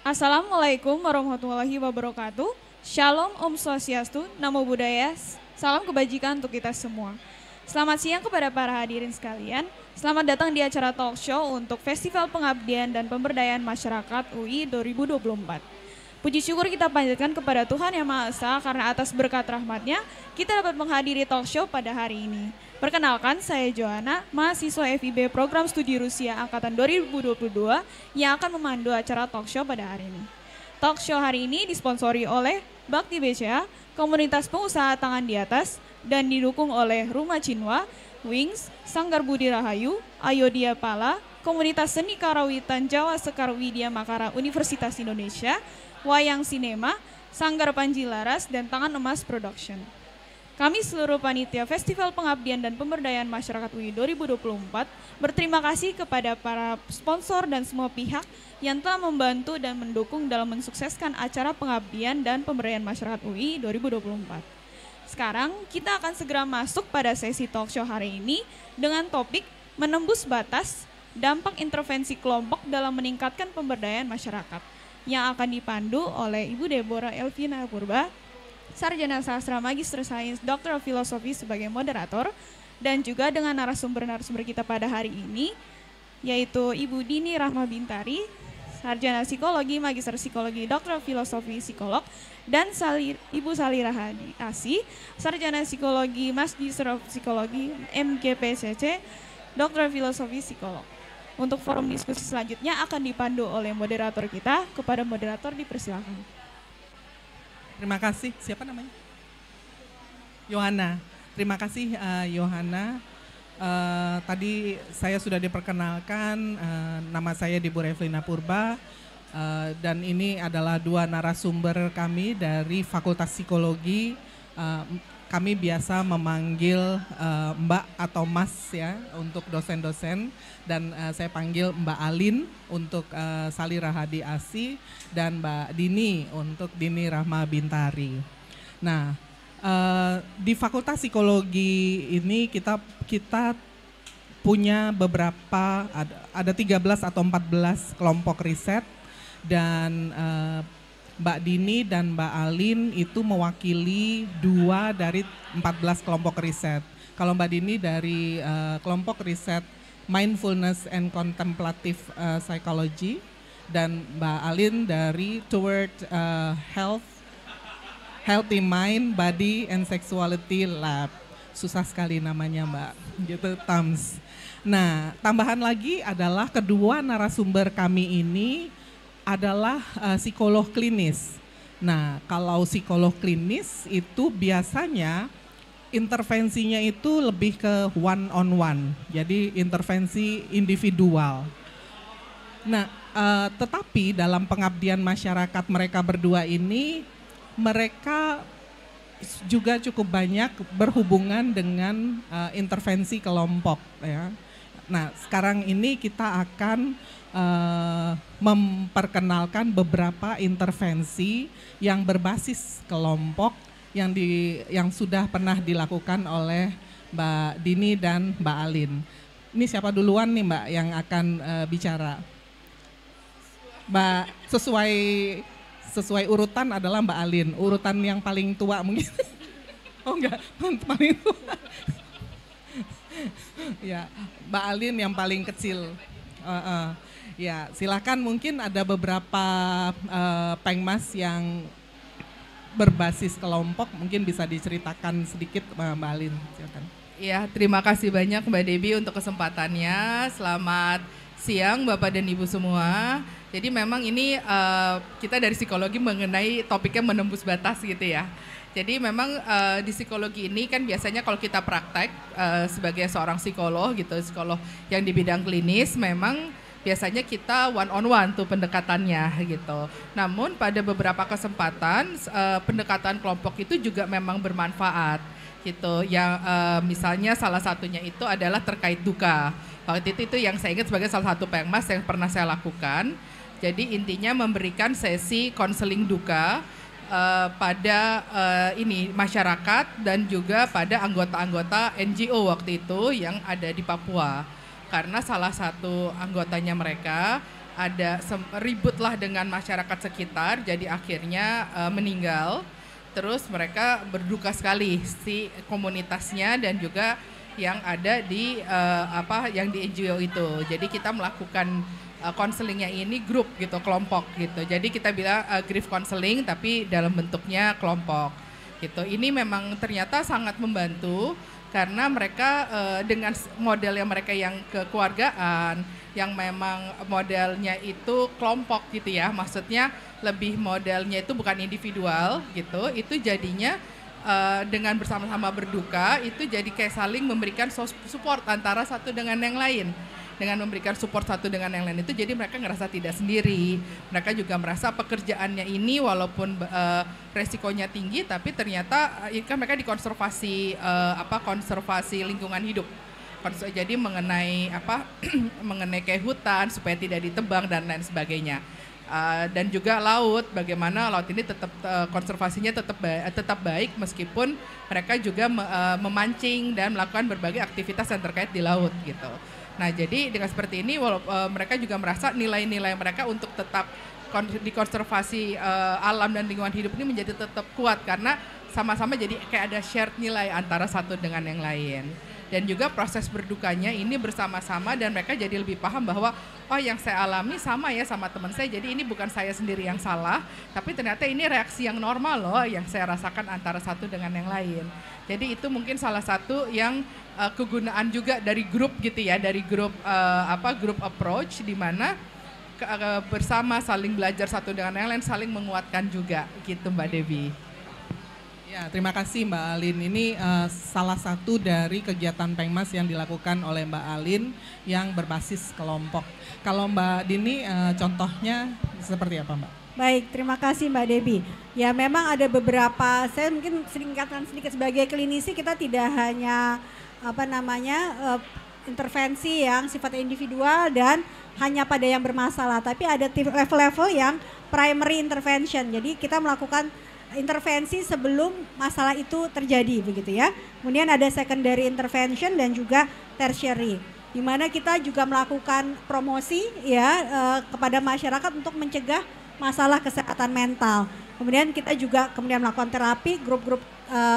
Assalamualaikum warahmatullahi wabarakatuh. Shalom, Om Swastiastu, Namo Buddhaya, salam kebajikan untuk kita semua. Selamat siang kepada para hadirin sekalian. Selamat datang di acara talk show untuk Festival Pengabdian dan Pemberdayaan Masyarakat UI 2024. Puji syukur kita panjatkan kepada Tuhan Yang Maha Esa karena atas berkat rahmat-Nya kita dapat menghadiri talk show pada hari ini. Perkenalkan, saya Johanna, mahasiswa FIB Program Studi Rusia Angkatan 2022 yang akan memandu acara talk show pada hari ini. Talk show hari ini disponsori oleh Bakti BCA, Komunitas Pengusaha Tangan di Atas, dan didukung oleh Rumah Cinwa, Wings, Sanggar Budi Rahayu, Ayodhya Pala, Komunitas Seni Karawitan Jawa Sekar Widya Makara Universitas Indonesia, Wayang Sinema, Sanggar Panji Laras, dan Tangan Emas Production. Kami seluruh panitia Festival Pengabdian dan Pemberdayaan Masyarakat UI 2024 berterima kasih kepada para sponsor dan semua pihak yang telah membantu dan mendukung dalam mensukseskan acara pengabdian dan pemberdayaan masyarakat UI 2024. Sekarang kita akan segera masuk pada sesi talk show hari ini dengan topik menembus batas, dampak intervensi kelompok dalam meningkatkan pemberdayaan masyarakat yang akan dipandu oleh Ibu Deborah Elvina Purba, Sarjana Sastra Magister Sains Doktor Filosofi sebagai moderator, dan juga dengan narasumber-narasumber kita pada hari ini, yaitu Ibu Dini Rahma Bintari, Sarjana Psikologi Magister Psikologi Doktor Filosofi Psikolog, dan Ibu Salira Hadi Asi, Sarjana Psikologi Magister Psikologi MGPCC Doktor Filosofi Psikolog. Untuk forum diskusi selanjutnya akan dipandu oleh moderator kita. Kepada moderator dipersilakan. Terima kasih. Siapa namanya? Yohana. Terima kasih Yohana. Tadi saya sudah diperkenalkan, nama saya Deborah Evelina Purba, dan ini adalah dua narasumber kami dari Fakultas Psikologi. Kami biasa memanggil Mbak atau Mas ya untuk dosen-dosen, dan saya panggil Mbak Alin untuk Salira Hadi Asi, dan Mbak Dini untuk Dini Rahma Bintari. Nah, di Fakultas Psikologi ini kita punya beberapa, ada 13 atau 14 kelompok riset, dan Mbak Dini dan Mbak Alin itu mewakili 2 dari 14 kelompok riset. Kalau Mbak Dini dari kelompok riset Mindfulness and Contemplative Psychology, dan Mbak Alin dari Toward Healthy Mind, Body and Sexuality Lab. Susah sekali namanya Mbak, gitu TAMS. Nah, tambahan lagi adalah kedua narasumber kami ini adalah psikolog klinis. Nah, kalau psikolog klinis itu biasanya intervensinya itu lebih ke one on one, jadi intervensi individual. Nah, tetapi dalam pengabdian masyarakat mereka berdua ini, mereka juga cukup banyak berhubungan dengan intervensi kelompok ya. Nah, sekarang ini kita akan memperkenalkan beberapa intervensi yang berbasis kelompok yang sudah pernah dilakukan oleh Mbak Dini dan Mbak Alin. Ini siapa duluan nih Mbak yang akan bicara? Mbak, sesuai urutan adalah Mbak Alin. Urutan yang paling tua mungkin. Oh enggak, paling tua. Ya, Mbak Alin yang paling kecil. Ya, silakan, mungkin ada beberapa pengmas yang berbasis kelompok, mungkin bisa diceritakan sedikit Mbak Alin. Silakan. Ya, terima kasih banyak Mbak Debbie untuk kesempatannya. Selamat siang Bapak dan Ibu semua. Jadi memang ini kita dari psikologi mengenai topiknya menembus batas gitu ya. Jadi memang di psikologi ini kan biasanya kalau kita praktek sebagai seorang psikolog gitu, psikolog yang di bidang klinis, memang biasanya kita one on one tuh pendekatannya gitu. Namun pada beberapa kesempatan pendekatan kelompok itu juga memang bermanfaat gitu. Yang misalnya salah satunya itu adalah terkait duka. Waktu itu yang saya ingat sebagai salah satu pengmas yang pernah saya lakukan. Jadi intinya memberikan sesi konseling duka pada masyarakat dan juga pada anggota-anggota NGO waktu itu yang ada di Papua. Karena salah satu anggotanya mereka ribut lah dengan masyarakat sekitar, jadi akhirnya meninggal. Terus mereka berduka sekali si komunitasnya dan juga yang ada di yang di NGO itu. Jadi kita melakukan konselingnya ini grup gitu, kelompok gitu. Jadi kita bilang grief counseling tapi dalam bentuknya kelompok gitu. Ini memang ternyata sangat membantu karena mereka dengan model yang mereka yang kekeluargaan, yang memang modelnya itu kelompok gitu ya, maksudnya lebih modelnya itu bukan individual gitu, itu jadinya dengan bersama-sama berduka itu jadi kayak saling memberikan support antara satu dengan yang lain. Dengan memberikan support satu dengan yang lain itu jadi mereka ngerasa tidak sendiri. Mereka juga merasa pekerjaannya ini walaupun resikonya tinggi tapi ternyata kan mereka dikonservasi konservasi lingkungan hidup. Jadi mengenai mengenai kayak hutan supaya tidak ditebang dan lain sebagainya. Dan juga laut, bagaimana laut ini tetap konservasinya tetap baik meskipun mereka juga memancing dan melakukan berbagai aktivitas yang terkait di laut gitu. Nah jadi dengan seperti ini mereka juga merasa nilai-nilai mereka untuk tetap dikonservasi alam dan lingkungan hidup ini menjadi tetap kuat karena sama-sama jadi kayak ada shared nilai antara satu dengan yang lain. Dan juga proses berdukanya ini bersama-sama dan mereka jadi lebih paham bahwa oh yang saya alami sama ya sama teman saya, jadi ini bukan saya sendiri yang salah, tapi ternyata ini reaksi yang normal loh yang saya rasakan antara satu dengan yang lain. Jadi itu mungkin salah satu yang kegunaan juga dari grup gitu ya, dari grup grup approach di mana bersama saling belajar satu dengan yang lain, saling menguatkan juga gitu Mbak Debbie. Ya, terima kasih Mbak Alin. Ini salah satu dari kegiatan Pengmas yang dilakukan oleh Mbak Alin yang berbasis kelompok. Kalau Mbak Dini, contohnya seperti apa Mbak? Baik, terima kasih Mbak Debbie. Ya memang ada beberapa, saya mungkin singkatkan sedikit sebagai klinisi kita tidak hanya intervensi yang sifatnya individual dan hanya pada yang bermasalah, tapi ada level-level yang primary intervention. Jadi kita melakukan intervensi sebelum masalah itu terjadi begitu ya. Kemudian ada secondary intervention dan juga tertiary, di mana kita juga melakukan promosi ya kepada masyarakat untuk mencegah masalah kesehatan mental. Kemudian kita juga melakukan terapi, grup-grup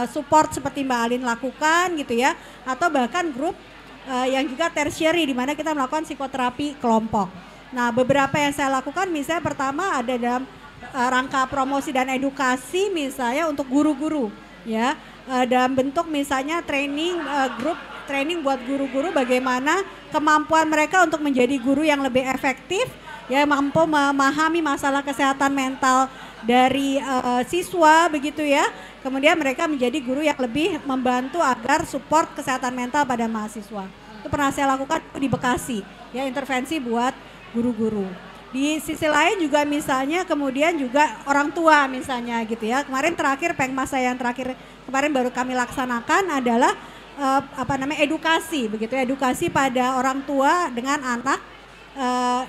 support seperti Mbak Alin lakukan gitu ya, atau bahkan grup yang juga tertiary di mana kita melakukan psikoterapi kelompok. Nah, beberapa yang saya lakukan misalnya pertama ada dalam rangka promosi dan edukasi misalnya untuk guru-guru ya, dalam bentuk misalnya grup training buat guru-guru bagaimana kemampuan mereka untuk menjadi guru yang lebih efektif ya, mampu memahami masalah kesehatan mental dari siswa begitu ya. Kemudian mereka menjadi guru yang lebih membantu agar support kesehatan mental pada mahasiswa. Itu pernah saya lakukan di Bekasi ya, intervensi buat guru-guru. Di sisi lain juga misalnya kemudian juga orang tua misalnya gitu ya. Kemarin terakhir Pengmas saya yang terakhir kemarin baru kami laksanakan adalah edukasi begitu ya, edukasi pada orang tua dengan anak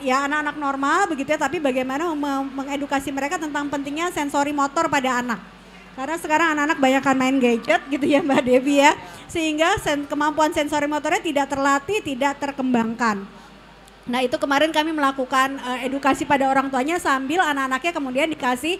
ya anak-anak normal begitu ya, tapi bagaimana mengedukasi mereka tentang pentingnya sensori motor pada anak. Karena sekarang anak-anak banyakkan main gadget gitu ya Mbak Debbie ya, sehingga kemampuan sensori motornya tidak terlatih, tidak terkembangkan. Nah itu kemarin kami melakukan edukasi pada orang tuanya sambil anak-anaknya kemudian dikasih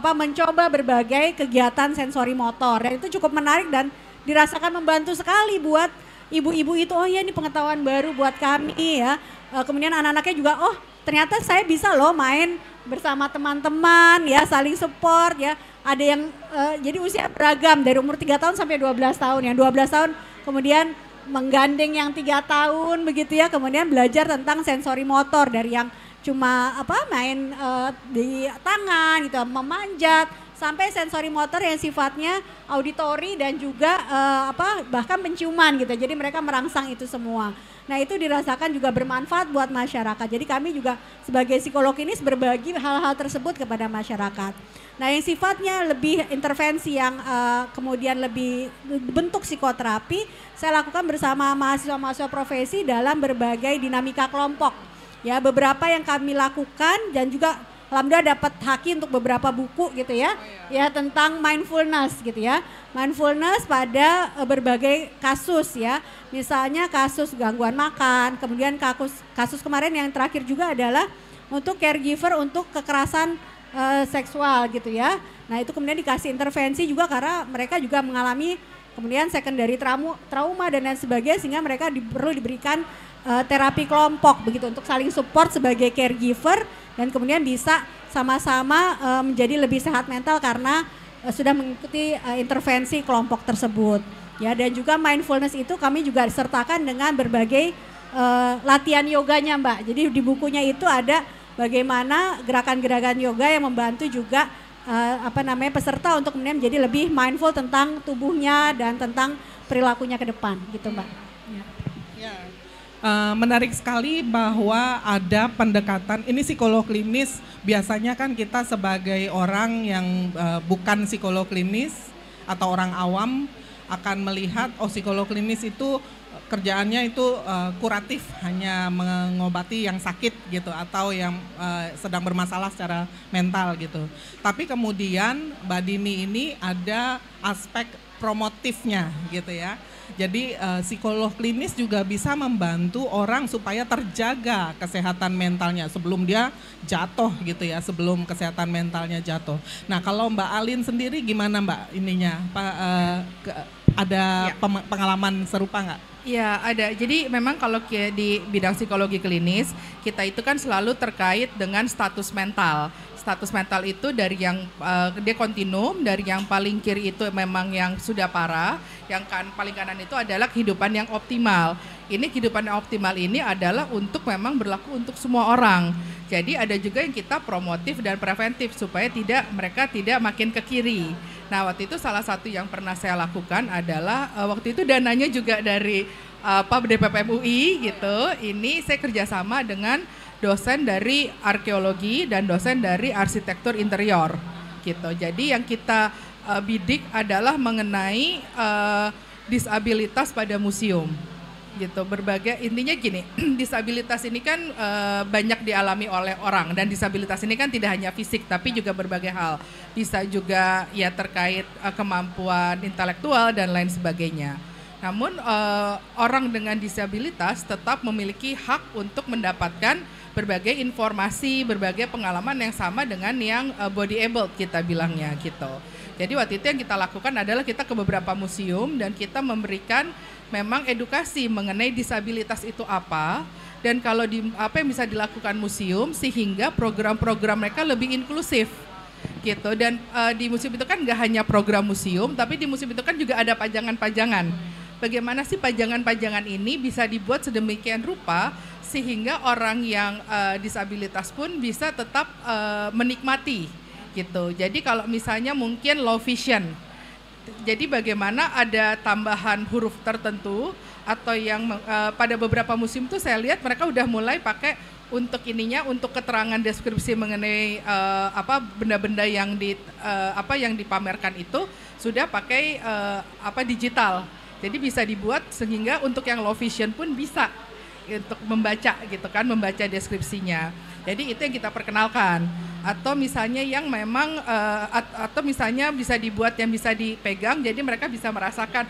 mencoba berbagai kegiatan sensori motor, dan itu cukup menarik dan dirasakan membantu sekali buat ibu-ibu itu. Oh ya, ini pengetahuan baru buat kami ya. Kemudian anak-anaknya juga oh ternyata saya bisa loh main bersama teman-teman ya, saling support ya. Ada yang jadi usia beragam dari umur 3 tahun sampai 12 tahun. Yang 12 tahun kemudian menggandeng yang 3 tahun begitu ya, kemudian belajar tentang sensori motor dari yang cuma main di tangan gitu, memanjat, sampai sensori motor yang sifatnya auditori dan juga bahkan penciuman gitu. Jadi mereka merangsang itu semua. Nah itu dirasakan juga bermanfaat buat masyarakat. Jadi kami juga sebagai psikolog klinis berbagi hal-hal tersebut kepada masyarakat. Nah yang sifatnya lebih intervensi yang kemudian lebih bentuk psikoterapi, saya lakukan bersama mahasiswa-mahasiswa profesi dalam berbagai dinamika kelompok. Ya beberapa yang kami lakukan dan juga alhamdulillah dapat haki untuk beberapa buku gitu ya, ya tentang mindfulness gitu ya, mindfulness pada berbagai kasus ya, misalnya kasus gangguan makan, kemudian kasus kemarin yang terakhir juga adalah untuk caregiver untuk kekerasan seksual gitu ya. Nah itu kemudian dikasih intervensi juga karena mereka juga mengalami kemudian secondary trauma dan lain sebagainya, sehingga mereka perlu diberikan terapi kelompok begitu untuk saling support sebagai caregiver dan kemudian bisa sama-sama menjadi lebih sehat mental karena sudah mengikuti intervensi kelompok tersebut. Ya, dan juga mindfulness itu kami juga sertakan dengan berbagai latihan yoganya Mbak. Jadi di bukunya itu ada bagaimana gerakan-gerakan yoga yang membantu juga peserta untuk kemudian menjadi lebih mindful tentang tubuhnya dan tentang perilakunya ke depan gitu Mbak. Ya. Menarik sekali bahwa ada pendekatan, ini psikolog klinis, biasanya kan kita sebagai orang yang bukan psikolog klinis atau orang awam akan melihat psikolog klinis itu kerjaannya itu kuratif, hanya mengobati yang sakit gitu atau yang sedang bermasalah secara mental gitu. Tapi kemudian Mbak Dini ini ada aspek promotifnya gitu ya. Jadi psikolog klinis juga bisa membantu orang supaya terjaga kesehatan mentalnya sebelum dia jatuh gitu ya, sebelum kesehatan mentalnya jatuh. Nah kalau Mbak Alin sendiri gimana Mbak ininya? Ada pengalaman serupa nggak? Ya ada, jadi memang kalau di bidang psikologi klinis kita itu kan selalu terkait dengan status mental. Status mental itu dari yang dia kontinum, dari yang paling kiri itu memang yang sudah parah, yang paling kanan itu adalah kehidupan yang optimal. Ini kehidupan yang optimal ini adalah untuk memang berlaku untuk semua orang. Jadi ada juga yang kita promotif dan preventif supaya mereka tidak makin ke kiri. Nah waktu itu salah satu yang pernah saya lakukan adalah waktu itu dananya juga dari DPPM UI gitu. Ini saya kerjasama dengan dosen dari arkeologi dan dosen dari arsitektur interior gitu. Jadi yang kita bidik adalah mengenai disabilitas pada museum gitu. Berbagai intinya gini, disabilitas ini kan banyak dialami oleh orang, dan disabilitas ini kan tidak hanya fisik tapi juga berbagai hal. Bisa juga ya terkait kemampuan intelektual dan lain sebagainya. Namun orang dengan disabilitas tetap memiliki hak untuk mendapatkan berbagai informasi, berbagai pengalaman yang sama dengan yang body able kita bilangnya gitu. Jadi waktu itu yang kita lakukan adalah kita ke beberapa museum dan kita memberikan memang edukasi mengenai disabilitas itu apa, dan kalau apa yang bisa dilakukan museum sehingga program-program mereka lebih inklusif gitu. Dan di museum itu kan nggak hanya program museum, tapi di museum itu kan juga ada pajangan-pajangan. Bagaimana sih pajangan-pajangan ini bisa dibuat sedemikian rupa sehingga orang yang disabilitas pun bisa tetap menikmati gitu. Jadi kalau misalnya mungkin low vision, jadi bagaimana ada tambahan huruf tertentu atau yang pada beberapa museum tuh saya lihat mereka udah mulai pakai untuk ininya, untuk keterangan deskripsi mengenai benda-benda yang yang dipamerkan itu sudah pakai digital. Jadi bisa dibuat sehingga untuk yang low vision pun bisa untuk membaca gitu kan, membaca deskripsinya. Jadi itu yang kita perkenalkan. Atau misalnya yang memang atau misalnya bisa dibuat yang bisa dipegang, jadi mereka bisa merasakan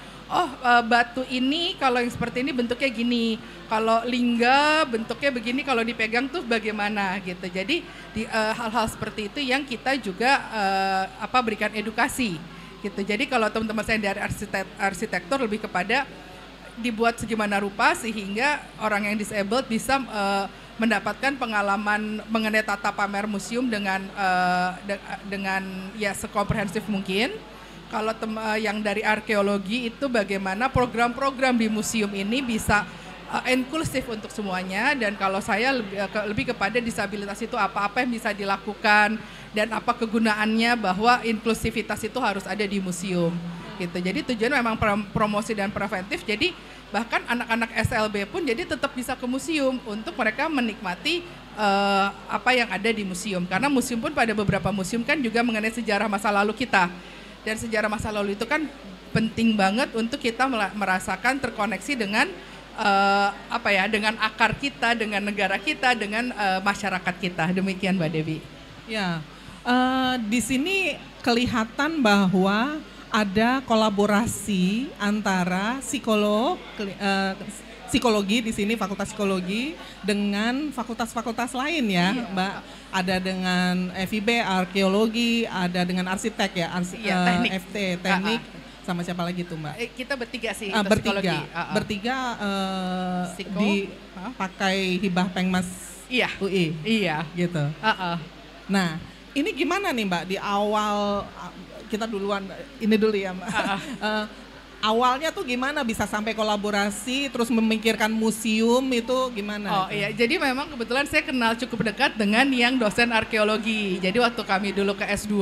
batu ini kalau yang seperti ini bentuknya gini, kalau lingga bentuknya begini, kalau dipegang tuh bagaimana gitu. Jadi hal-hal seperti itu yang kita juga berikan edukasi gitu. Jadi kalau teman-teman saya dari arsitektur lebih kepada dibuat segimana rupa sehingga orang yang disabled bisa mendapatkan pengalaman mengenai tata pamer museum dengan ya sekomprehensif mungkin. Kalau yang dari arkeologi itu bagaimana program-program di museum ini bisa inklusif untuk semuanya, dan kalau saya lebih kepada disabilitas itu apa-apa yang bisa dilakukan dan apa kegunaannya, bahwa inklusivitas itu harus ada di museum gitu. Jadi tujuan memang promosi dan preventif. Jadi bahkan anak-anak SLB pun jadi tetap bisa ke museum untuk mereka menikmati apa yang ada di museum. Karena museum pun pada beberapa museum kan juga mengenai sejarah masa lalu kita. Dan sejarah masa lalu itu kan penting banget untuk kita merasakan terkoneksi dengan dengan akar kita, dengan negara kita, dengan masyarakat kita. Demikian Mbak Devi. Ya, di sini kelihatan bahwa ada kolaborasi antara psikologi di sini Fakultas Psikologi dengan fakultas-fakultas lain ya, Iya. Mbak. Ada dengan FIB arkeologi, ada dengan arsitek ya, Teknik. FT teknik, sama siapa lagi tuh Mbak? Kita bertiga sih, Bertiga, psikologi. bertiga Psiko. dipakai hibah Pengmas Iya, UI iya. gitu. Uh-uh. Nah, ini gimana nih Mbak di awal, kita duluan ini dulu ya Mbak. Awalnya tuh gimana bisa sampai kolaborasi terus memikirkan museum itu gimana? Oh iya, jadi memang kebetulan saya kenal cukup dekat dengan yang dosen arkeologi. Jadi waktu kami dulu ke S2,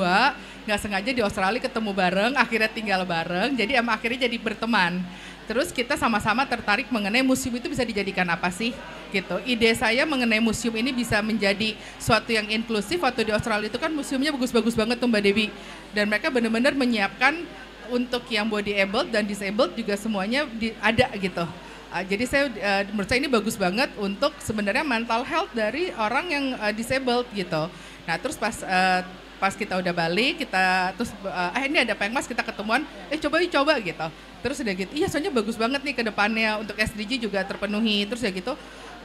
nggak sengaja di Australia ketemu bareng, akhirnya tinggal bareng, jadi emang akhirnya jadi berteman. Terus kita sama-sama tertarik mengenai museum itu bisa dijadikan apa sih gitu. Ide saya mengenai museum ini bisa menjadi suatu yang inklusif. Waktu di Australia itu kan museumnya bagus-bagus banget tuh Mbak Dewi. Dan mereka benar-benar menyiapkan untuk yang body able dan disabled juga semuanya ada gitu. Jadi saya menurut saya ini bagus banget untuk sebenarnya mental health dari orang yang disabled gitu. Nah terus pas kita udah balik, kita terus ini ada Pengmas, kita ketemuan, coba gitu. Terus udah gitu, iya soalnya bagus banget nih ke depannya untuk SDG juga terpenuhi. Terus ya gitu,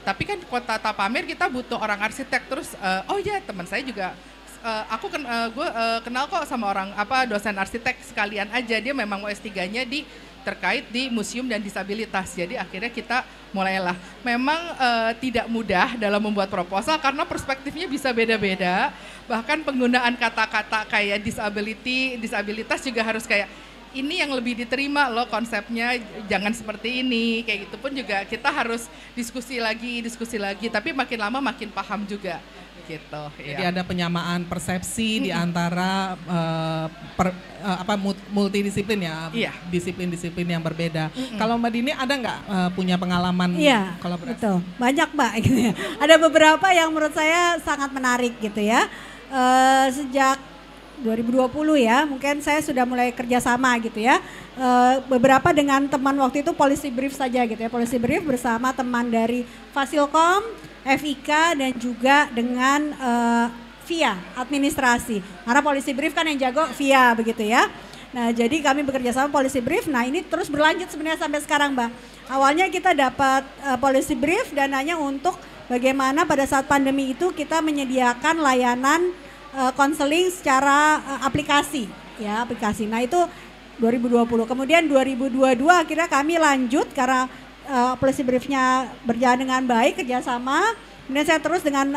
tapi kan Kota Tapamer kita butuh orang arsitek. Terus oh iya teman saya juga, gue kenal kok sama orang dosen arsitek sekalian aja, dia memang mau S3-nya terkait di museum dan disabilitas. Jadi akhirnya kita mulailah. Memang tidak mudah dalam membuat proposal karena perspektifnya bisa beda-beda. Bahkan penggunaan kata-kata kayak disabilitas juga harus kayak ini yang lebih diterima loh konsepnya, jangan seperti ini. Kayak gitu pun juga kita harus diskusi lagi, tapi makin lama makin paham juga. Gitu. Jadi ada penyamaan persepsi di antara multidisiplin ya, disiplin-disiplin yang berbeda. Kalau Mbak Dini ada nggak punya pengalaman kolaborasi? Betul, banyak Mbak. Gitu ya. Ada beberapa yang menurut saya sangat menarik gitu ya. Sejak 2020 ya, mungkin saya sudah mulai kerjasama gitu ya. Beberapa dengan teman waktu itu Policy Brief saja gitu ya. Policy Brief bersama teman dari Fasilkom, FIK dan juga dengan VIA administrasi. Karena Policy Brief kan yang jago VIA begitu ya. Nah jadi kami bekerja sama Policy Brief. Nah ini terus berlanjut sebenarnya sampai sekarang Mbak. Awalnya kita dapat Policy Brief dananya untuk bagaimana pada saat pandemi itu kita menyediakan layanan konseling secara aplikasi. Nah itu 2020. Kemudian 2022 akhirnya kami lanjut karena Policy Brief-nya berjalan dengan baik, kerjasama. Kemudian saya terus dengan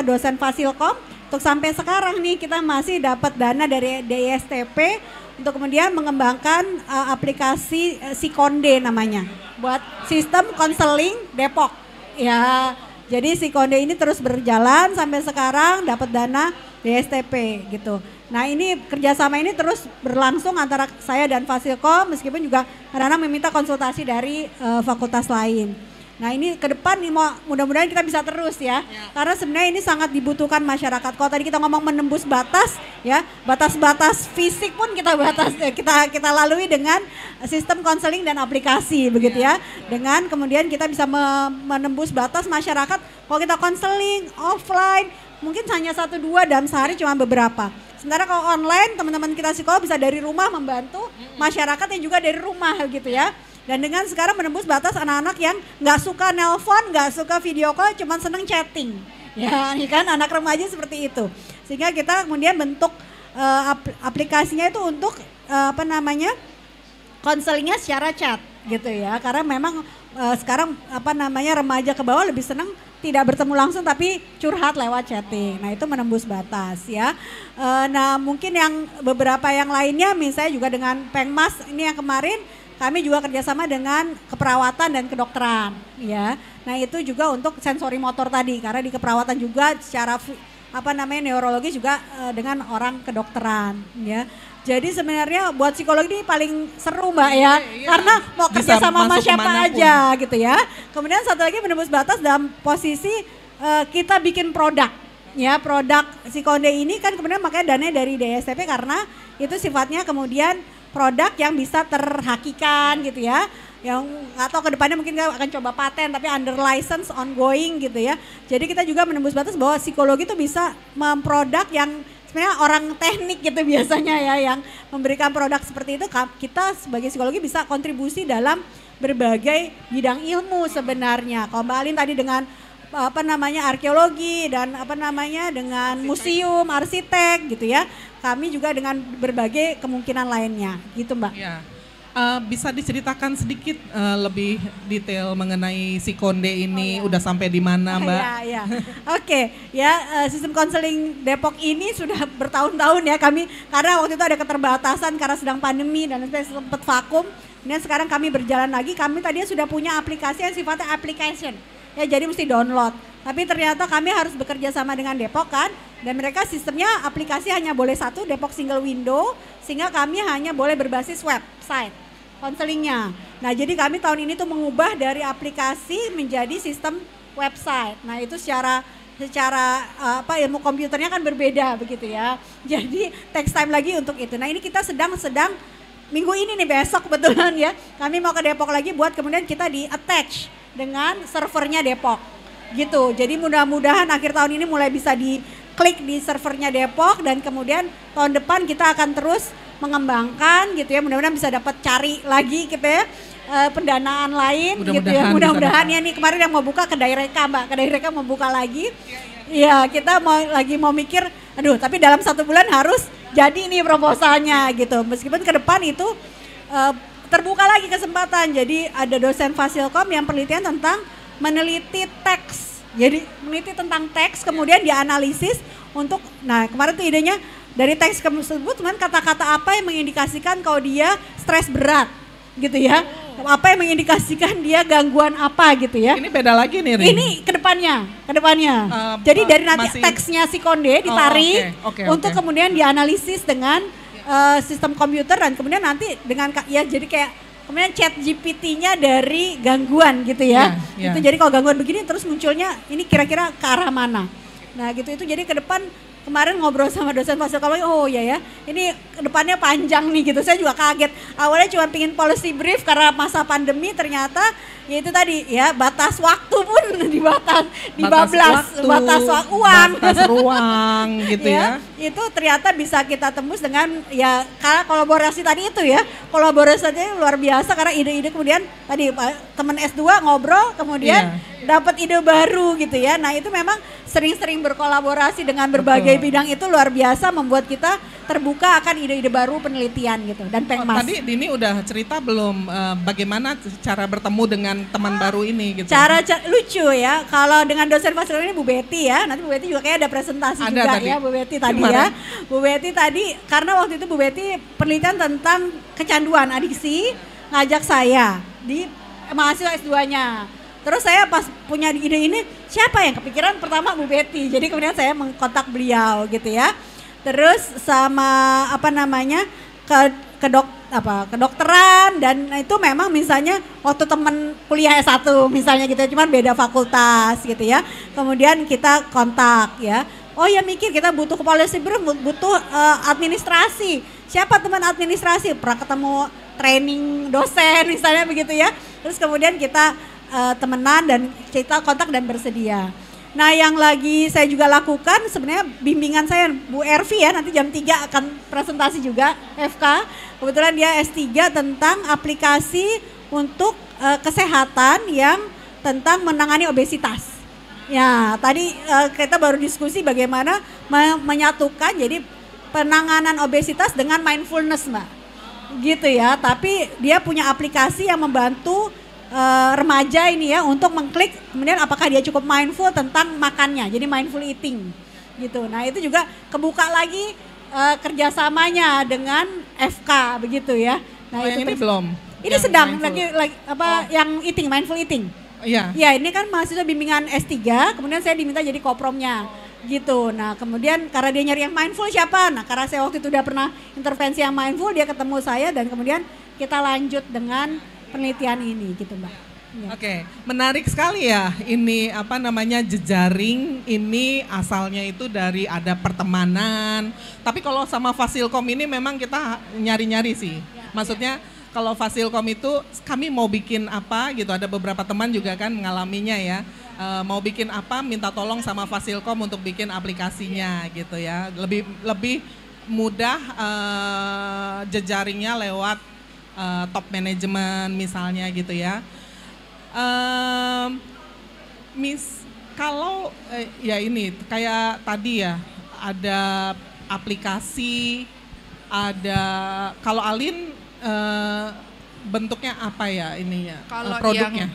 dosen Fasilkom untuk sampai sekarang nih kita masih dapat dana dari DISTP untuk kemudian mengembangkan aplikasi Sikonde namanya buat sistem konseling Depok. Ya, jadi Sikonde ini terus berjalan sampai sekarang dapat dana DISTP gitu. Nah ini kerjasama ini terus berlangsung antara saya dan Fasilkom meskipun juga kadang-kadang meminta konsultasi dari fakultas lain. Nah ini ke depan nih mudah-mudahan kita bisa terus ya. Karena sebenarnya ini sangat dibutuhkan masyarakat. Kalau tadi kita ngomong menembus batas ya, batas-batas fisik pun kita lalui dengan sistem konseling dan aplikasi begitu ya. Dengan kemudian kita bisa menembus batas masyarakat. Kalau kita konseling offline mungkin hanya 1-2 dalam sehari cuma beberapa. Sementara kalau online teman-teman kita psikolog bisa dari rumah membantu masyarakat yang juga dari rumah gitu ya. Dan dengan sekarang menembus batas anak-anak yang nggak suka nelpon, nggak suka video call, cuma seneng chatting. Ya kan anak remaja seperti itu. Sehingga kita kemudian bentuk aplikasinya itu untuk konselingnya secara chat gitu ya. Karena memang sekarang remaja ke bawah lebih senang tidak bertemu langsung tapi curhat lewat chatting. Nah itu menembus batas ya. Nah mungkin yang beberapa yang lainnya misalnya juga dengan Pengmas ini yang kemarin kami juga kerjasama dengan keperawatan dan kedokteran ya. Nah itu juga untuk sensori motor tadi karena di keperawatan juga secara neurologi juga dengan orang kedokteran ya. Jadi sebenarnya buat psikologi ini paling seru Mbak ya, karena mau kerja sama siapa aja gitu ya. Kemudian satu lagi menembus batas dalam posisi kita bikin produk ya, produk Sikonde ini kan kemudian makanya dana dari DISTP karena itu sifatnya kemudian produk yang bisa terhakikan gitu ya. yang atau kedepannya mungkin kita akan coba paten tapi under license ongoing gitu ya. Jadi kita juga menembus batas bahwa psikologi itu bisa memproduk yang sebenarnya orang teknik gitu biasanya ya yang memberikan produk seperti itu. Kita sebagai psikologi bisa kontribusi dalam berbagai bidang ilmu sebenarnya. Kalau Mbak Alin tadi dengan arkeologi dan dengan museum, arsitek gitu ya. Kami juga dengan berbagai kemungkinan lainnya gitu Mbak. Ya. Bisa diceritakan sedikit lebih detail mengenai si Konde ini udah sampai di mana Mbak? Iya. Oke, ya sistem konseling Depok ini sudah bertahun-tahun ya kami, karena waktu itu ada keterbatasan karena sedang pandemi dan sempat vakum. Dan sekarang kami berjalan lagi, kami tadinya sudah punya aplikasi yang sifatnya application. Ya jadi mesti download. Tapi ternyata kami harus bekerja sama dengan Depok kan, dan mereka sistemnya aplikasi hanya boleh satu, Depok single window, sehingga kami hanya boleh berbasis website konselingnya. Nah jadi kami tahun ini tuh mengubah dari aplikasi menjadi sistem website. Nah itu secara ilmu komputernya kan berbeda begitu ya. Jadi takes time lagi untuk itu. Nah ini kita sedang minggu ini nih besok kebetulan ya. Kami mau ke Depok lagi buat kemudian kita di attach dengan servernya Depok. Gitu. Jadi mudah-mudahan akhir tahun ini mulai bisa diklik di servernya Depok dan kemudian tahun depan kita akan terus mengembangkan gitu ya, mudah-mudahan bisa dapat cari lagi gitu ya pendanaan lain gitu ya, mudah-mudahan ya nih kemarin yang mau buka Kedai Reka Mbak, Kedai Reka mau buka lagi, ya kita mau mikir, aduh tapi dalam 1 bulan harus jadi nih proposalnya gitu, meskipun ke depan itu terbuka lagi kesempatan, jadi ada dosen Fasilkom yang penelitian tentang meneliti teks, jadi meneliti tentang teks kemudian dianalisis untuk, nah kemarin tuh idenya dari teks tersebut cuman kata-kata apa yang mengindikasikan kalau dia stres berat gitu ya. Apa yang mengindikasikan dia gangguan apa gitu ya. Ini beda lagi nih Rin. Ini kedepannya. Jadi dari nanti teksnya si Konde ditarik untuk kemudian dianalisis dengan sistem komputer dan kemudian nanti dengan ya jadi kayak kemudian chat GPT-nya dari gangguan gitu ya. Itu jadi kalau gangguan begini terus munculnya ini kira-kira ke arah mana. Nah gitu itu jadi ke depan kemarin ngobrol sama dosen Fasilkom, oh ya ini kedepannya panjang nih gitu, saya juga kaget. Awalnya cuma pingin policy brief karena masa pandemi ternyata ya itu tadi ya batas waktu pun dibablas, batas uang. Batas ruang gitu ya. Itu ternyata bisa kita tembus dengan ya karena kolaborasi tadi itu ya, kolaborasinya luar biasa karena ide-ide kemudian tadi teman S2 ngobrol kemudian dapat ide baru gitu ya. Nah itu memang sering-sering berkolaborasi dengan berbagai bidang itu luar biasa membuat kita terbuka akan ide-ide baru penelitian gitu dan Pengmas. Tadi Dini udah cerita belum bagaimana cara bertemu dengan teman baru ini gitu? Cara lucu ya, kalau dengan dosen Fasilkom ini Bu Betty ya, nanti Bu Betty juga kayak ada presentasi ada juga tadi. Ya Bu Betty tadi ya. Bu Betty tadi karena waktu itu Bu Betty penelitian tentang kecanduan adiksi ngajak saya di mahasiswa S2-nya. Terus saya pas punya ide ini, siapa yang kepikiran pertama Bu Betty. Jadi kemudian saya mengkontak beliau gitu ya. Terus sama kedokteran dan itu memang misalnya waktu teman kuliah S1 misalnya gitu ya, cuman beda fakultas gitu ya. Kemudian kita kontak ya. Oh ya mikir kita butuh policy brief, butuh administrasi. Siapa teman administrasi? Pernah ketemu training dosen misalnya begitu ya. Terus kemudian kita temenan dan kita kontak dan bersedia. Nah yang lagi saya juga lakukan sebenarnya bimbingan saya Bu Ervi ya, nanti jam 3 akan presentasi juga FK. Kebetulan dia S3 tentang aplikasi untuk kesehatan yang tentang menangani obesitas. Ya tadi kita baru diskusi bagaimana menyatukan jadi penanganan obesitas dengan mindfulness Mbak. Gitu ya, tapi dia punya aplikasi yang membantu remaja ini ya untuk mengklik kemudian apakah dia cukup mindful tentang makannya, jadi mindful eating gitu. Nah itu juga kebuka lagi kerjasamanya dengan FK begitu ya. Nah itu ini belum. Ini yang sedang lagi yang eating, mindful eating. Iya. Ya ini kan mahasiswa bimbingan S3, kemudian saya diminta jadi kopromnya gitu. Nah kemudian karena dia nyari yang mindful siapa? Nah karena saya waktu itu udah pernah intervensi yang mindful, dia ketemu saya dan kemudian kita lanjut dengan penelitian ini gitu Mbak. Ya. Oke, menarik sekali ya ini jejaring ini asalnya itu dari ada pertemanan. Tapi kalau sama Fasilkom ini memang kita nyari-nyari sih. Maksudnya kalau Fasilkom itu kami mau bikin apa gitu, ada beberapa teman juga kan mengalaminya ya. Mau bikin apa minta tolong sama Fasilkom untuk bikin aplikasinya gitu ya. Lebih mudah jejaringnya lewat top management misalnya gitu ya. Kalau ya ini kayak tadi ya, ada aplikasi, ada kalau Alin bentuknya apa ya ininya, produknya?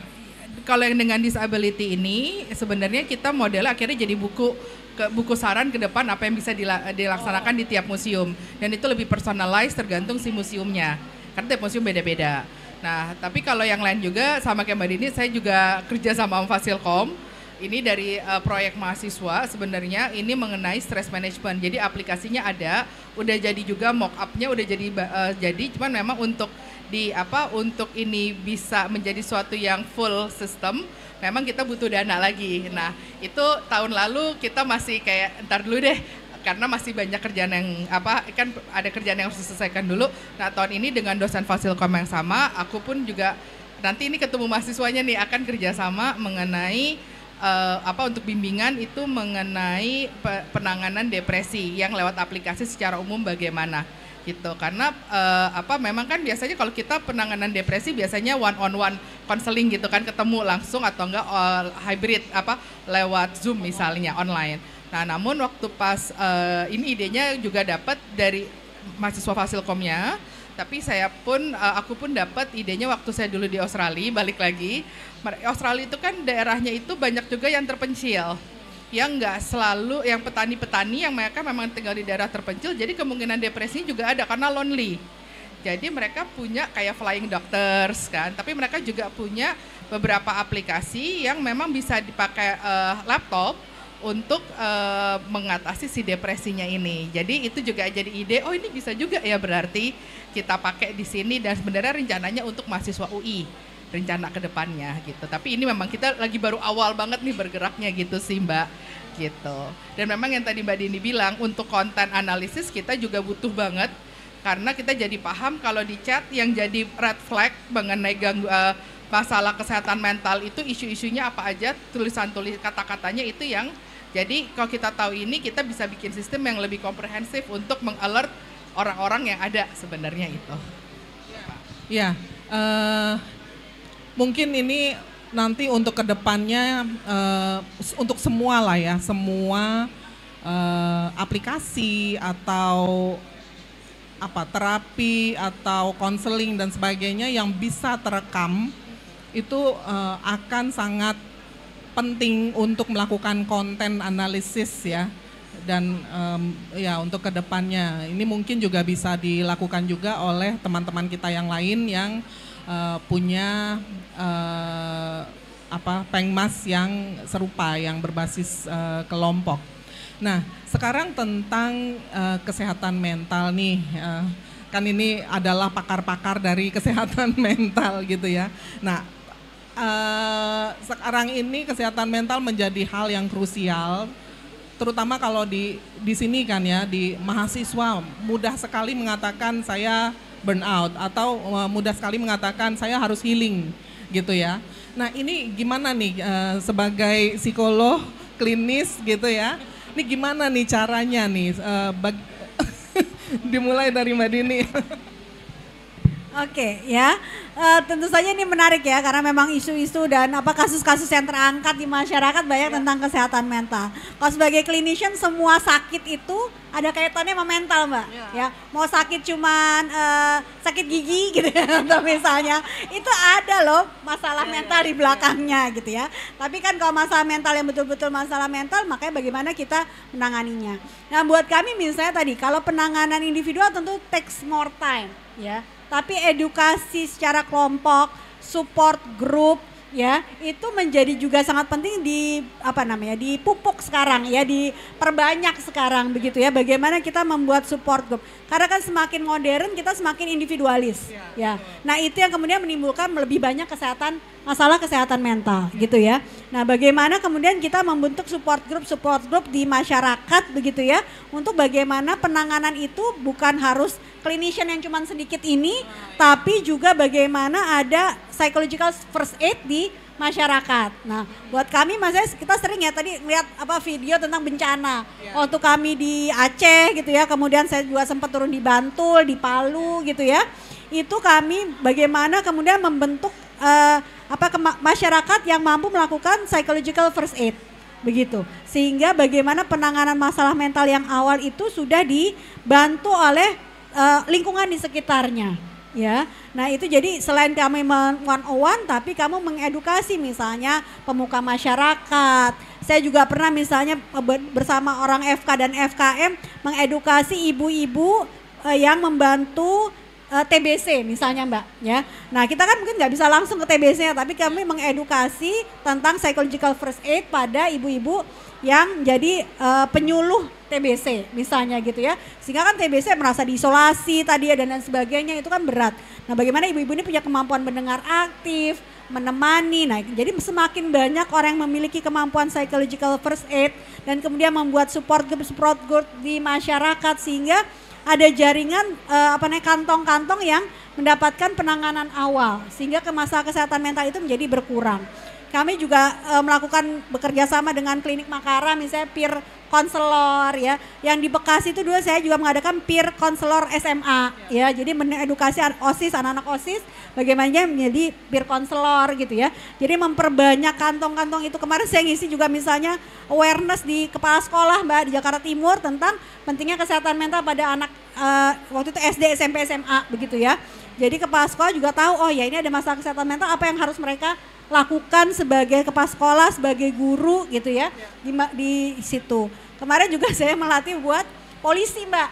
Kalau yang dengan disability ini sebenarnya kita modelnya akhirnya jadi buku saran ke depan apa yang bisa dilaksanakan di tiap museum, dan itu lebih personalized tergantung si museumnya karena tiap museum beda-beda. Nah tapi kalau yang lain juga sama kayak Mbak Dini, saya juga kerja sama Fasilkom. Ini dari proyek mahasiswa sebenarnya, ini mengenai stress management. Jadi aplikasinya ada, udah jadi juga mock up-nya udah jadi cuman memang untuk untuk ini bisa menjadi suatu yang full system, memang kita butuh dana lagi. Nah, itu tahun lalu kita masih kayak entar dulu deh karena masih banyak kerjaan yang kan ada kerjaan yang harus diselesaikan dulu. Nah, tahun ini dengan dosen Fasilkom yang sama, aku pun juga nanti ini ketemu mahasiswanya nih akan kerjasama mengenai untuk bimbingan itu mengenai penanganan depresi yang lewat aplikasi secara umum bagaimana gitu. Karena memang kan biasanya kalau kita penanganan depresi biasanya one on one counseling gitu kan, ketemu langsung atau enggak hybrid lewat Zoom misalnya online. Nah, namun waktu pas ini idenya juga dapat dari mahasiswa Fasilkomnya, tapi aku pun dapat idenya waktu saya dulu di Australia, balik lagi. Australia itu kan daerahnya itu banyak juga yang terpencil, yang nggak selalu, yang petani-petani yang mereka memang tinggal di daerah terpencil, jadi kemungkinan depresi juga ada karena lonely. Jadi mereka punya kayak flying doctors kan, tapi mereka juga punya beberapa aplikasi yang memang bisa dipakai laptop untuk mengatasi si depresinya ini. Jadi itu juga jadi ide, ini bisa juga ya berarti kita pakai di sini, dan sebenarnya rencananya untuk mahasiswa UI rencana ke depannya gitu. Tapi ini memang kita lagi baru awal banget nih bergeraknya gitu sih Mbak gitu. Dan memang yang tadi Mbak Dini bilang untuk konten analisis kita juga butuh banget, karena kita jadi paham kalau di chat yang jadi red flag mengenai masalah kesehatan mental itu isu-isunya apa aja, tulisan-tulis kata-katanya itu yang jadi kalau kita tahu ini kita bisa bikin sistem yang lebih komprehensif untuk mengalert orang-orang yang ada sebenarnya itu. Ya, mungkin ini nanti untuk kedepannya untuk semua lah ya, semua aplikasi atau terapi atau konseling dan sebagainya yang bisa terekam itu akan sangat penting untuk melakukan konten analisis ya. Dan ya untuk kedepannya ini mungkin juga bisa dilakukan juga oleh teman-teman kita yang lain yang punya pengmas yang serupa, yang berbasis kelompok. Nah, sekarang tentang kesehatan mental nih, kan ini adalah pakar-pakar dari kesehatan mental gitu ya. Nah, sekarang ini kesehatan mental menjadi hal yang krusial, terutama kalau di sini kan ya, di mahasiswa mudah sekali mengatakan saya burnout atau mudah sekali mengatakan saya harus healing gitu ya. Nah, ini gimana nih sebagai psikolog klinis gitu ya, ini gimana nih caranya nih dimulai dari Mbak Dini. Oke ya, tentu saja ini menarik ya, karena memang isu-isu dan kasus-kasus yang terangkat di masyarakat banyak tentang kesehatan mental. Kalau sebagai clinician, semua sakit itu ada kaitannya sama mental Mbak. Ya, mau sakit cuman sakit gigi gitu ya, atau misalnya itu ada loh masalah mental di belakangnya gitu ya. Tapi kan kalau masalah mental yang betul-betul masalah mental, makanya bagaimana kita menanganinya. Nah, buat kami misalnya tadi, kalau penanganan individual tentu takes more time ya. Tapi edukasi secara kelompok, support group ya, itu menjadi juga sangat penting dipupuk sekarang ya, diperbanyak sekarang begitu ya. Bagaimana kita membuat support group? Karena kan semakin modern kita semakin individualis ya. Nah, itu yang kemudian menimbulkan lebih banyak kesehatan masalah kesehatan mental gitu ya. Nah, bagaimana kemudian kita membentuk support group di masyarakat begitu ya, untuk bagaimana penanganan itu bukan harus clinician yang cuma sedikit ini, tapi juga bagaimana ada psychological first aid di masyarakat. Nah, buat kami kita sering ya tadi lihat video tentang bencana. Waktu kami di Aceh gitu ya, kemudian saya juga sempat turun di Bantul, di Palu gitu ya. Itu kami bagaimana kemudian membentuk masyarakat yang mampu melakukan psychological first aid begitu, sehingga bagaimana penanganan masalah mental yang awal itu sudah dibantu oleh lingkungan di sekitarnya ya. Nah, itu jadi selain kami 101 tapi kamu mengedukasi misalnya pemuka masyarakat. Saya juga pernah misalnya bersama orang FK dan FKM mengedukasi ibu-ibu yang membantu TBC misalnya Mbak ya. Nah, kita kan mungkin nggak bisa langsung ke TBC-nya, tapi kami mengedukasi tentang psychological first aid pada ibu-ibu yang jadi penyuluh TBC misalnya gitu ya. Sehingga kan TBC merasa diisolasi tadi ya dan sebagainya, itu kan berat. Nah, bagaimana ibu-ibu ini punya kemampuan mendengar aktif, menemani. Nah, jadi semakin banyak orang yang memiliki kemampuan psychological first aid dan kemudian membuat support group di masyarakat, sehingga ada jaringan kantong-kantong yang mendapatkan penanganan awal sehingga masalah kesehatan mental itu menjadi berkurang. Kami juga melakukan bekerja sama dengan klinik Makara, misalnya peer counselor ya. Yang di Bekasi itu dulu saya juga mengadakan peer counselor SMA ya. Jadi mengedukasi OSIS, anak-anak OSIS bagaimana menjadi peer counselor gitu ya. Jadi memperbanyak kantong-kantong itu. Kemarin saya ngisi juga misalnya awareness di kepala sekolah Mbak di Jakarta Timur tentang pentingnya kesehatan mental pada anak waktu itu SD, SMP, SMA begitu ya. Jadi kepala sekolah juga tahu, oh ya ini ada masalah kesehatan mental, apa yang harus mereka lakukan sebagai kepala sekolah, sebagai guru gitu ya di situ. Kemarin juga saya melatih buat polisi Mbak.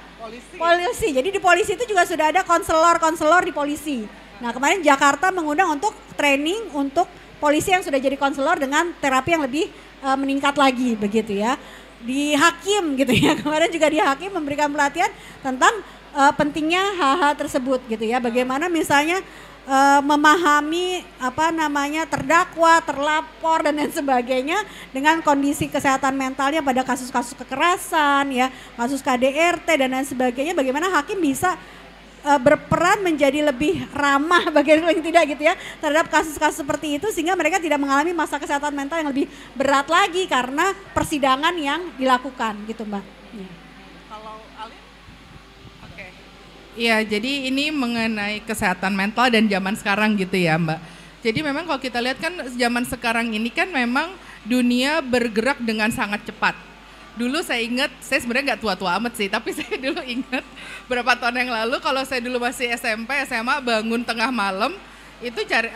Polisi. Jadi di polisi itu juga sudah ada konselor di polisi. Nah, kemarin Jakarta mengundang untuk training untuk polisi yang sudah jadi konselor dengan terapi yang lebih meningkat lagi begitu ya. Di hakim gitu ya. Kemarin juga di hakim memberikan pelatihan tentang pentingnya hal-hal tersebut gitu ya. Bagaimana misalnya memahami terdakwa, terlapor dan lain sebagainya dengan kondisi kesehatan mentalnya pada kasus-kasus kekerasan ya, kasus KDRT dan lain sebagainya, bagaimana hakim bisa berperan menjadi lebih ramah bagaimana tidak gitu ya terhadap kasus-kasus seperti itu, sehingga mereka tidak mengalami masalah kesehatan mental yang lebih berat lagi karena persidangan yang dilakukan gitu Mbak. Ya. Iya, jadi ini mengenai kesehatan mental dan zaman sekarang gitu ya Mbak. Jadi memang kalau kita lihat kan zaman sekarang ini kan memang dunia bergerak dengan sangat cepat. Dulu saya ingat, saya sebenarnya nggak tua-tua amat sih, tapi saya dulu ingat beberapa tahun yang lalu kalau saya dulu masih SMP, SMA bangun tengah malam, itu cari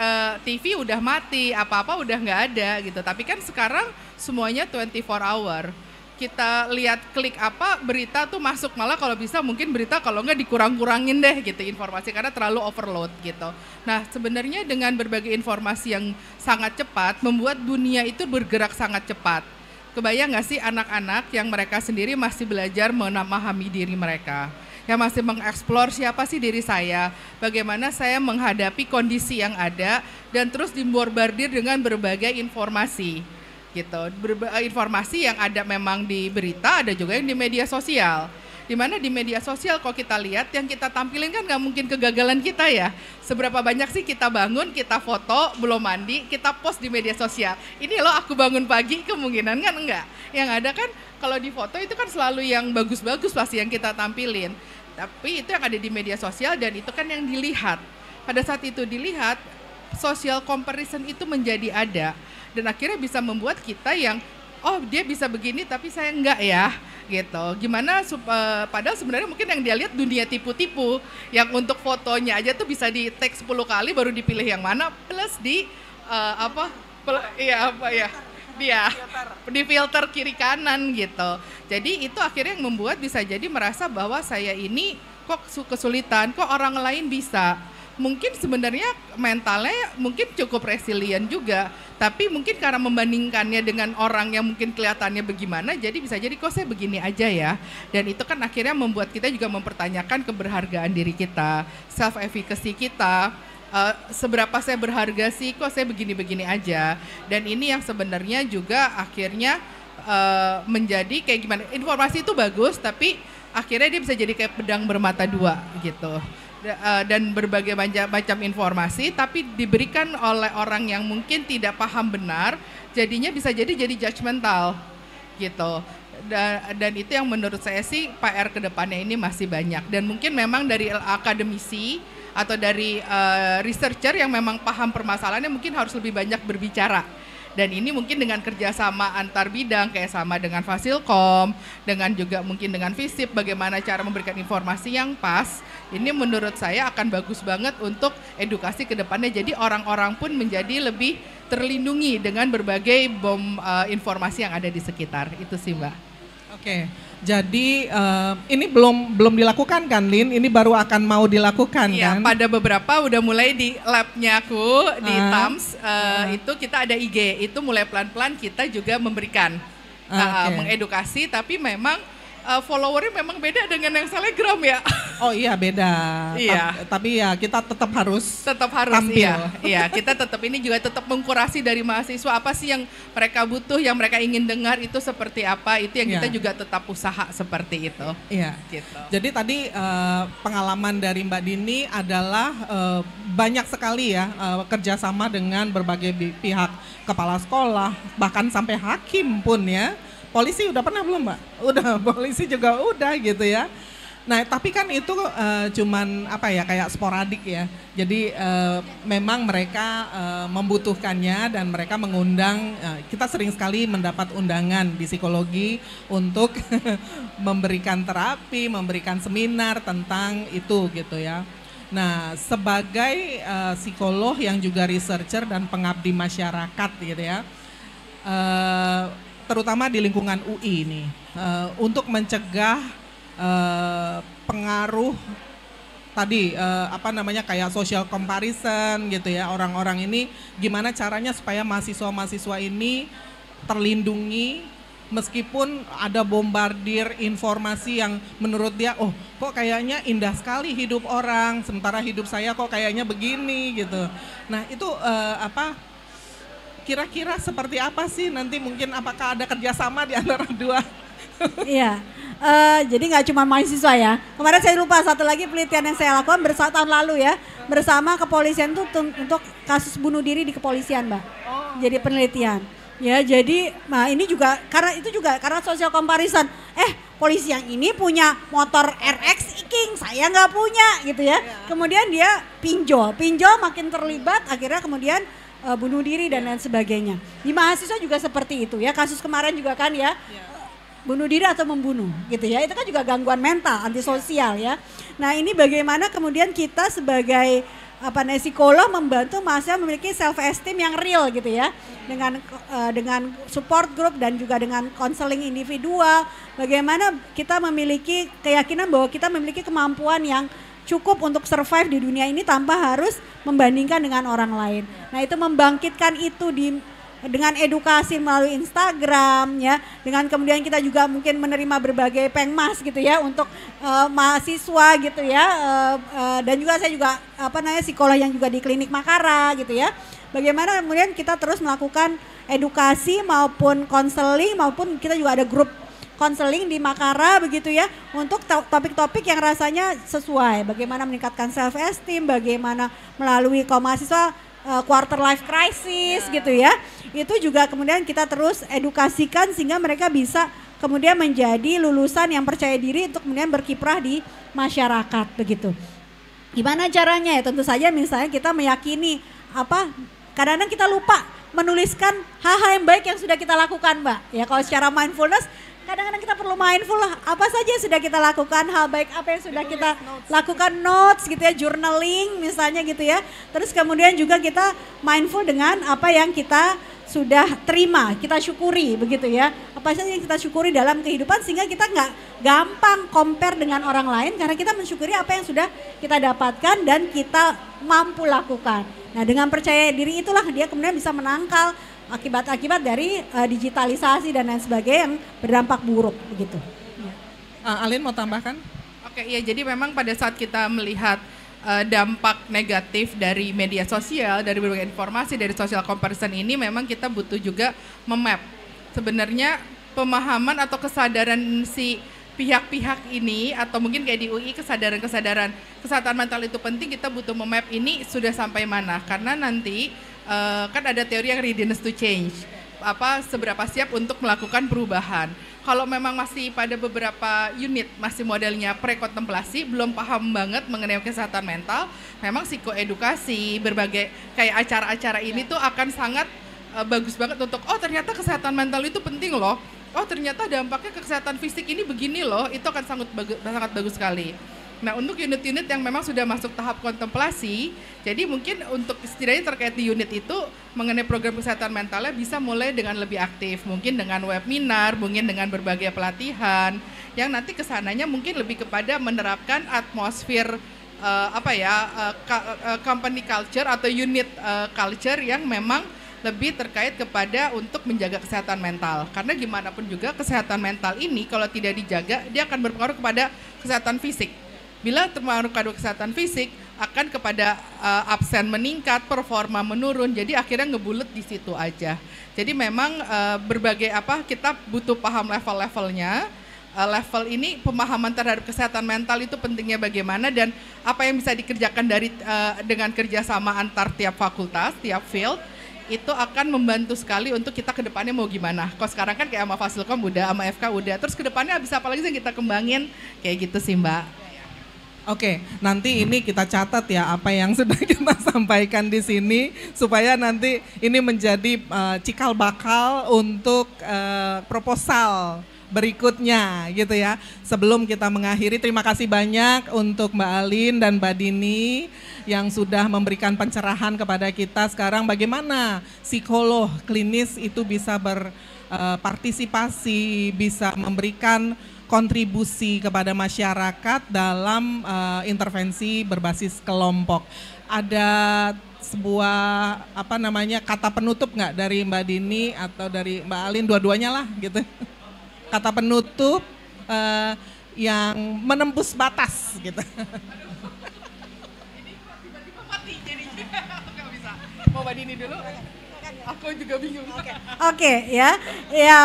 TV udah mati, apa-apa udah nggak ada gitu. Tapi kan sekarang semuanya 24 hour. Kita lihat klik apa berita tuh masuk, malah kalau bisa mungkin berita kalau nggak dikurang-kurangin deh gitu informasi karena terlalu overload gitu. Nah, sebenarnya dengan berbagai informasi yang sangat cepat membuat dunia itu bergerak sangat cepat. Kebayang nggak sih anak-anak yang mereka sendiri masih belajar memahami diri mereka, yang masih mengeksplor siapa sih diri saya, bagaimana saya menghadapi kondisi yang ada dan terus dibombardir dengan berbagai informasi. Gitu. Informasi yang ada memang di berita, ada juga yang di media sosial. Dimana di media sosial kalau kita lihat yang kita tampilin kan nggak mungkin kegagalan kita ya. Seberapa banyak sih kita bangun, kita foto, belum mandi, kita post di media sosial. Ini loh aku bangun pagi, kemungkinan kan enggak. Yang ada kan kalau di foto itu kan selalu yang bagus-bagus pasti yang kita tampilin. Tapi itu yang ada di media sosial dan itu kan yang dilihat. Pada saat itu dilihat, social comparison itu menjadi ada. Dan akhirnya bisa membuat kita yang, oh dia bisa begini tapi saya enggak ya gitu. Gimana, padahal sebenarnya mungkin yang dia lihat dunia tipu-tipu. Yang untuk fotonya aja tuh bisa di tag 10 kali baru dipilih yang mana. Plus di di filter kiri kanan gitu. Jadi itu akhirnya yang membuat bisa jadi merasa bahwa saya ini kok kesulitan, kok orang lain bisa. Mungkin sebenarnya mentalnya mungkin cukup resilient juga, tapi mungkin karena membandingkannya dengan orang yang mungkin kelihatannya bagaimana, jadi bisa jadi kok saya begini aja ya. Dan itu kan akhirnya membuat kita juga mempertanyakan keberhargaan diri kita, self efficacy kita, seberapa saya berharga sih, kok saya begini-begini aja. Dan ini yang sebenarnya juga akhirnya menjadi kayak gimana, informasi itu bagus tapi akhirnya dia bisa jadi kayak pedang bermata dua gitu. Dan berbagai macam informasi tapi diberikan oleh orang yang mungkin tidak paham benar, jadinya bisa jadi judgmental gitu. Dan itu yang menurut saya sih PR kedepannya ini masih banyak, dan mungkin memang dari akademisi atau dari researcher yang memang paham permasalahannya mungkin harus lebih banyak berbicara. Dan ini mungkin dengan kerjasama antar bidang kayak sama dengan Fasilkom, dengan juga mungkin dengan FISIP, bagaimana cara memberikan informasi yang pas, ini menurut saya akan bagus banget untuk edukasi ke depannya. Jadi orang-orang pun menjadi lebih terlindungi dengan berbagai bom informasi yang ada di sekitar. Itu sih Mbak. Oke, jadi ini belum dilakukan kan Lin? Ini baru akan mau dilakukan iya, kan? Pada beberapa udah mulai di labnya aku di TAMS, itu kita ada IG, itu mulai pelan-pelan kita juga memberikan, mengedukasi, tapi memang followernya memang beda dengan yang Telegram ya. Oh iya beda. Iya. Tapi ya kita tetap harus tampil. Iya, kita tetap ini juga tetap mengkurasi dari mahasiswa apa sih yang mereka butuh, yang mereka ingin dengar itu seperti apa, itu yang kita juga tetap usaha seperti itu. Iya. Gitu. Jadi tadi pengalaman dari Mbak Dini adalah banyak sekali ya kerjasama dengan berbagai pihak, kepala sekolah, bahkan sampai hakim pun ya. Polisi udah pernah belum Mbak? Udah, polisi juga udah gitu ya. Nah tapi kan itu cuman apa ya, kayak sporadik ya. Jadi memang mereka membutuhkannya dan mereka mengundang, kita sering sekali mendapat undangan di psikologi untuk memberikan terapi, memberikan seminar tentang itu gitu ya. Nah sebagai psikolog yang juga researcher dan pengabdi masyarakat gitu ya, terutama di lingkungan UI ini, untuk mencegah pengaruh tadi kayak social comparison gitu ya, orang-orang ini gimana caranya supaya mahasiswa-mahasiswa ini terlindungi meskipun ada bombardir informasi yang menurut dia, oh kok kayaknya indah sekali hidup orang, sementara hidup saya kok kayaknya begini gitu. Nah itu kira-kira seperti apa sih nanti, mungkin apakah ada kerjasama di antara dua? Iya, jadi nggak cuma mahasiswa ya. Kemarin saya lupa satu lagi penelitian yang saya lakukan tahun lalu ya, bersama kepolisian tuh untuk kasus bunuh diri di kepolisian Mbak. Jadi penelitian. Ya jadi, nah ini juga karena social comparison. Polisi yang ini punya motor RX King, saya nggak punya gitu ya. Kemudian dia pinjol makin terlibat, akhirnya kemudian bunuh diri dan lain sebagainya. Di mahasiswa juga seperti itu ya, kasus kemarin juga kan ya, bunuh diri atau membunuh gitu ya, itu kan juga gangguan mental, antisosial ya. Nah ini bagaimana kemudian kita sebagai psikolog membantu mahasiswa memiliki self esteem yang real gitu ya, dengan support group dan juga dengan konseling individual, bagaimana kita memiliki keyakinan bahwa kita memiliki kemampuan yang cukup untuk survive di dunia ini tanpa harus membandingkan dengan orang lain. Nah itu membangkitkan itu dengan edukasi melalui Instagram ya, dengan kemudian kita juga mungkin menerima berbagai pengmas gitu ya untuk mahasiswa gitu ya, dan juga saya juga psikolog yang juga di klinik Makara gitu ya. Bagaimana kemudian kita terus melakukan edukasi maupun konseling, maupun kita juga ada grup konseling di Makara begitu ya, untuk topik-topik yang rasanya sesuai, bagaimana meningkatkan self esteem, bagaimana melalui kaum mahasiswa quarter life crisis gitu ya. Itu juga kemudian kita terus edukasikan sehingga mereka bisa kemudian menjadi lulusan yang percaya diri untuk kemudian berkiprah di masyarakat begitu. Gimana caranya ya? Tentu saja misalnya kita meyakini kadang-kadang kita lupa menuliskan hal-hal yang baik yang sudah kita lakukan Mbak. Ya kalau secara mindfulness kadang-kadang kita perlu mindful lah, apa saja yang sudah kita lakukan, hal baik apa yang sudah kita lakukan, notes gitu ya, journaling misalnya gitu ya. Terus kemudian juga kita mindful dengan apa yang kita sudah terima, kita syukuri begitu ya. Apa saja yang kita syukuri dalam kehidupan sehingga kita nggak gampang compare dengan orang lain, karena kita mensyukuri apa yang sudah kita dapatkan dan kita mampu lakukan. Nah dengan percaya diri itulah dia kemudian bisa menangkal akibat-akibat dari digitalisasi dan lain sebagainya yang berdampak buruk begitu. Alin mau tambahkan? Oke, ya jadi memang pada saat kita melihat dampak negatif dari media sosial, dari berbagai informasi, dari social comparison ini memang kita butuh juga memap. Sebenarnya pemahaman atau kesadaran si pihak-pihak ini atau mungkin kayak di UI kesadaran kesehatan mental itu penting, kita butuh memap ini sudah sampai mana, karena nanti kan ada teori yang readiness to change, seberapa siap untuk melakukan perubahan. Kalau memang masih pada beberapa unit masih modelnya pre-kontemplasi, belum paham banget mengenai kesehatan mental, memang psikoedukasi, berbagai kayak acara-acara ini tuh akan sangat bagus banget untuk ternyata kesehatan mental itu penting loh. Ternyata dampaknya ke kesehatan fisik ini begini loh, itu akan sangat bagus sekali. Nah, untuk unit-unit yang memang sudah masuk tahap kontemplasi, jadi mungkin untuk setidaknya terkait di unit itu mengenai program kesehatan mentalnya bisa mulai dengan lebih aktif, mungkin dengan webinar, mungkin dengan berbagai pelatihan, yang nanti kesananya mungkin lebih kepada menerapkan atmosfer company culture atau unit culture yang memang lebih terkait kepada untuk menjaga kesehatan mental. Karena gimana pun juga kesehatan mental ini kalau tidak dijaga, dia akan berpengaruh kepada kesehatan fisik. Bila terpengaruh pada kesehatan fisik, akan kepada absen meningkat, performa menurun, jadi akhirnya ngebulet di situ aja. Jadi memang berbagai kita butuh paham level-levelnya. Level ini pemahaman terhadap kesehatan mental itu pentingnya bagaimana dan apa yang bisa dikerjakan dengan kerjasama antar tiap fakultas, tiap field, itu akan membantu sekali untuk kita ke depannya mau gimana. Kalau sekarang kan kayak sama Fasilkom udah, sama FK udah, terus ke depannya bisa apa lagi yang kita kembangin, kayak gitu sih Mbak. Oke, nanti ini kita catat ya apa yang sudah kita sampaikan di sini supaya nanti ini menjadi cikal bakal untuk proposal berikutnya gitu ya. Sebelum kita mengakhiri, terima kasih banyak untuk Mbak Alin dan Mbak Dini yang sudah memberikan pencerahan kepada kita sekarang bagaimana psikolog klinis itu bisa berpartisipasi, bisa memberikan kontribusi kepada masyarakat dalam intervensi berbasis kelompok. Ada sebuah kata penutup nggak dari Mbak Dini atau dari Mbak Alin, dua-duanya lah gitu. Kata penutup yang menembus batas gitu. Ini tiba-tiba mati jadinya. Nggak bisa. Mau Mbak Dini dulu? Aku juga bingung. Oke, ya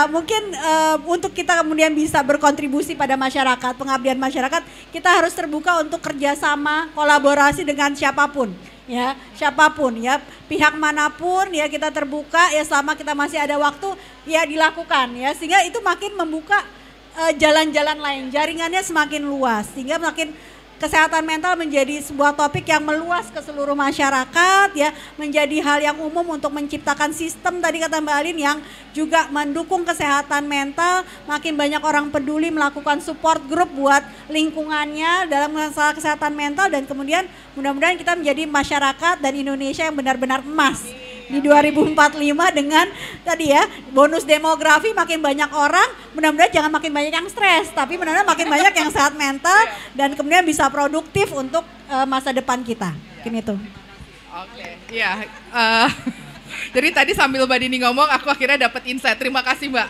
mungkin untuk kita kemudian bisa berkontribusi pada masyarakat, pengabdian masyarakat, kita harus terbuka untuk kerjasama, kolaborasi dengan siapapun, ya pihak manapun, ya kita terbuka, ya selama kita masih ada waktu, ya dilakukan, ya sehingga itu makin membuka jalan-jalan lain, jaringannya semakin luas, sehingga makin kesehatan mental menjadi sebuah topik yang meluas ke seluruh masyarakat, ya menjadi hal yang umum untuk menciptakan sistem tadi kata Mbak Alin yang juga mendukung kesehatan mental. Makin banyak orang peduli melakukan support group buat lingkungannya dalam masalah kesehatan mental, dan kemudian mudah-mudahan kita menjadi masyarakat dan Indonesia yang benar-benar emas di 2045 dengan tadi ya bonus demografi, makin banyak orang, mudah-mudahan jangan makin banyak yang stres, tapi benar-benar makin banyak yang sehat mental dan kemudian bisa produktif untuk masa depan kita. Mungkin itu. Oke, ya. Jadi tadi sambil Mbak Dini ngomong, aku akhirnya dapat insight. Terima kasih Mbak.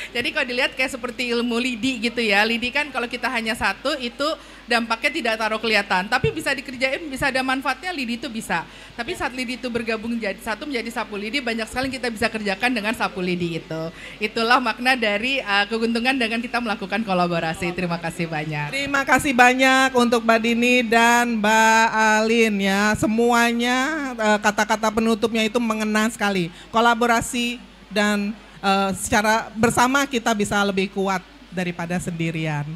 Jadi kalau dilihat kayak seperti ilmu lidi gitu ya, lidi kan kalau kita hanya satu itu dampaknya tidak taruh kelihatan, tapi bisa dikerjain, bisa ada manfaatnya, lidi itu bisa. Tapi saat lidi itu bergabung jadi satu menjadi sapu lidi, banyak sekali kita bisa kerjakan dengan sapu lidi itu. Itulah makna dari keuntungan dengan kita melakukan kolaborasi. Terima kasih banyak. Terima kasih banyak untuk Mbak Dini dan Mbak Alin ya. Semuanya kata-kata penutupnya itu mengena sekali. Kolaborasi dan secara bersama kita bisa lebih kuat daripada sendirian.